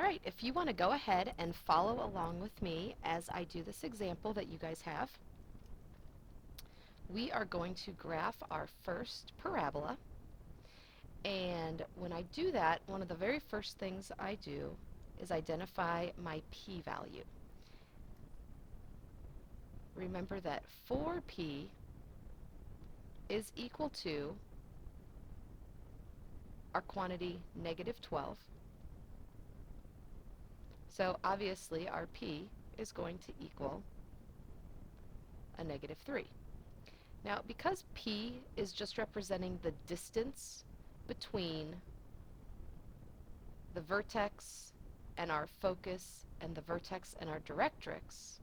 right, if you want to go ahead and follow along with me as I do this example that you guys have, we are going to graph our first parabola. And when I do that, one of the very first things I do is identify my p-value. Remember that 4p is equal to our quantity -12. So obviously our p is going to equal a -3. Now, because p is just representing the distance between the vertex and our focus and the vertex and our directrix,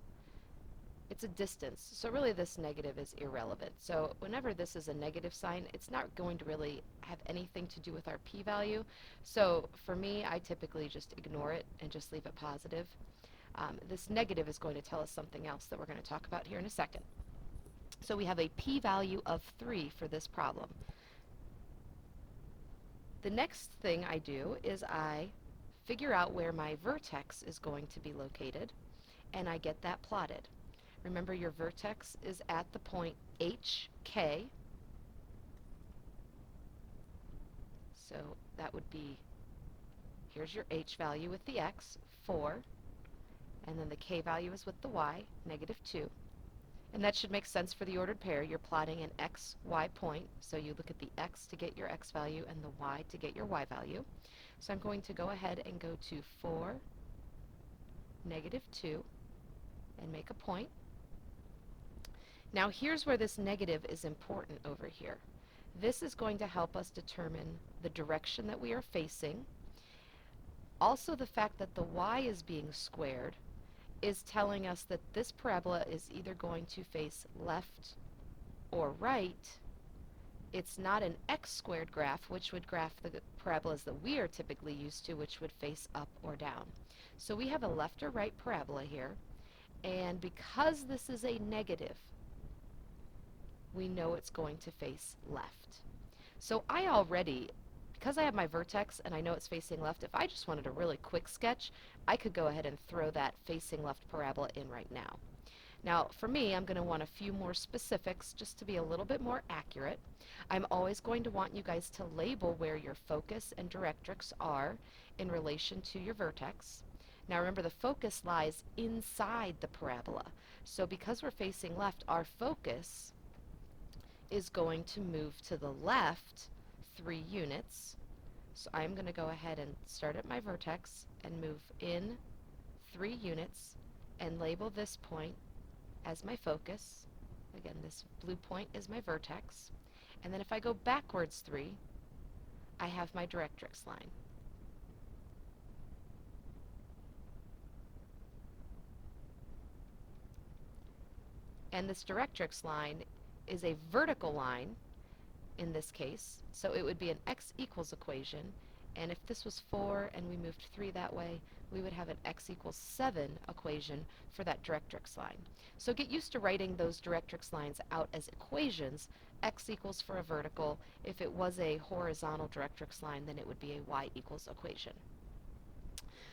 it's a distance. So really this negative is irrelevant. So whenever this is a negative sign, it's not going to really have anything to do with our p-value. So for me, I typically just ignore it and just leave it positive. This negative is going to tell us something else that we're going to talk about here in a second. So we have a p-value of 3 for this problem. The next thing I do is I figure out where my vertex is going to be located, and I get that plotted. Remember, your vertex is at the point HK, so that would be, here's your H value with the X, 4, and then the K value is with the Y, -2. And that should make sense for the ordered pair. You're plotting an x, y point, so you look at the x to get your x value and the y to get your y value. So I'm going to go ahead and go to 4, -2, and make a point. Now here's where this negative is important over here. This is going to help us determine the direction that we are facing. Also, the fact that the y is being squared is telling us that this parabola is either going to face left or right. It's not an x-squared graph, which would graph the parabolas that we are typically used to, which would face up or down. So we have a left or right parabola here, and because this is a negative, we know it's going to face left. So because I have my vertex and I know it's facing left, if I just wanted a really quick sketch, I could go ahead and throw that facing left parabola in right now. Now, for me, I'm going to want a few more specifics just to be a little bit more accurate. I'm always going to want you guys to label where your focus and directrix are in relation to your vertex. Now remember, the focus lies inside the parabola. So because we're facing left, our focus is going to move to the left 3 units. So I'm going to go ahead and start at my vertex and move in 3 units and label this point as my focus. Again, this blue point is my vertex. And then if I go backwards 3, I have my directrix line. And this directrix line is a vertical line in this case, so it would be an x equals equation, and if this was 4 and we moved 3 that way, we would have an x equals 7 equation for that directrix line. So get used to writing those directrix lines out as equations. X equals for a vertical. If it was a horizontal directrix line, then it would be a y equals equation.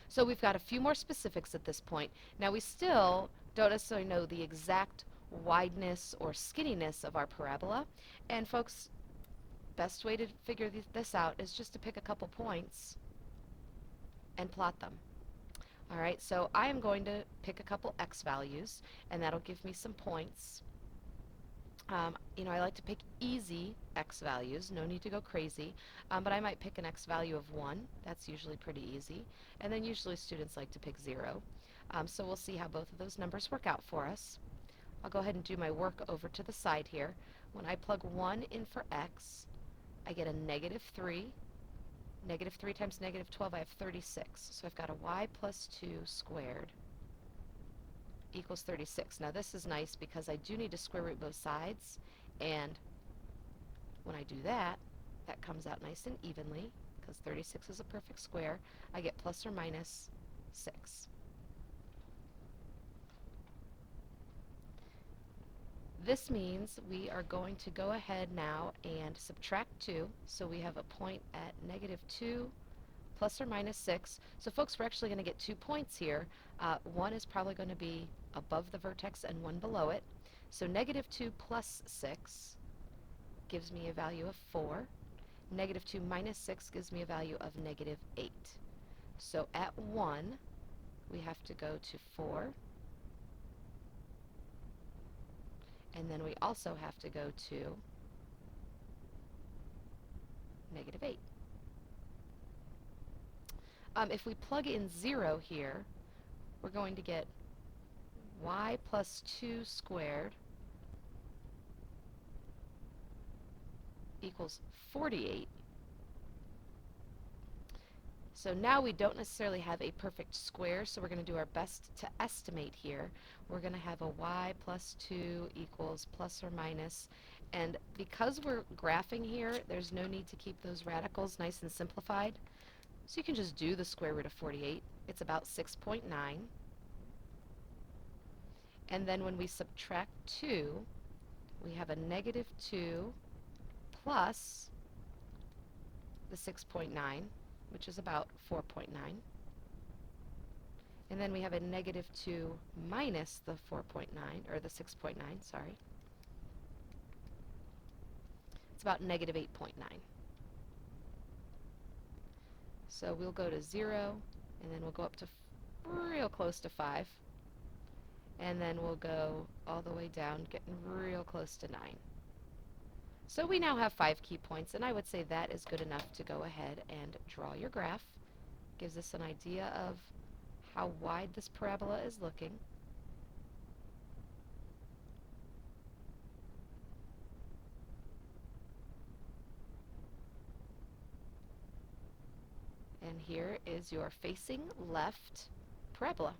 So we've got a few more specifics at this point. Now we still don't necessarily know the exact wideness or skinniness of our parabola, and folks, best way to figure this out is just to pick a couple points and plot them. Alright, so I am going to pick a couple x values, and that'll give me some points. I like to pick easy x values, no need to go crazy, but I might pick an x value of 1, that's usually pretty easy, and then usually students like to pick 0. So we'll see how both of those numbers work out for us. I'll go ahead and do my work over to the side here. When I plug 1 in for x, I get a -3. -3 times -12, I have 36. So I've got a y plus 2 squared equals 36. Now this is nice because I do need to square root both sides, and when I do that, that comes out nice and evenly because 36 is a perfect square. I get plus or minus 6. This means we are going to go ahead now and subtract 2. So we have a point at -2, plus or minus 6. So folks, we're actually going to get 2 points here. One is probably going to be above the vertex and one below it. So negative 2 plus 6 gives me a value of 4. Negative 2 minus 6 gives me a value of negative 8. So at 1, we have to go to 4. And then we also have to go to negative 8. If we plug in 0 here, we're going to get y plus 2 squared equals 48. So now we don't necessarily have a perfect square, so we're going to do our best to estimate here. We're going to have a y plus 2 equals plus or minus, and because we're graphing here, there's no need to keep those radicals nice and simplified. So you can just do the square root of 48. It's about 6.9. And then when we subtract 2, we have a negative 2 plus the 6.9, which is about 4.9. And then we have a negative 2 minus the 4.9, or the 6.9, sorry. It's about negative 8.9. So we'll go to 0, and then we'll go up to real close to 5. And then we'll go all the way down, getting real close to 9. So we now have 5 key points, and I would say that is good enough to go ahead and draw your graph. Gives us an idea of how wide this parabola is looking. And here is your facing left parabola.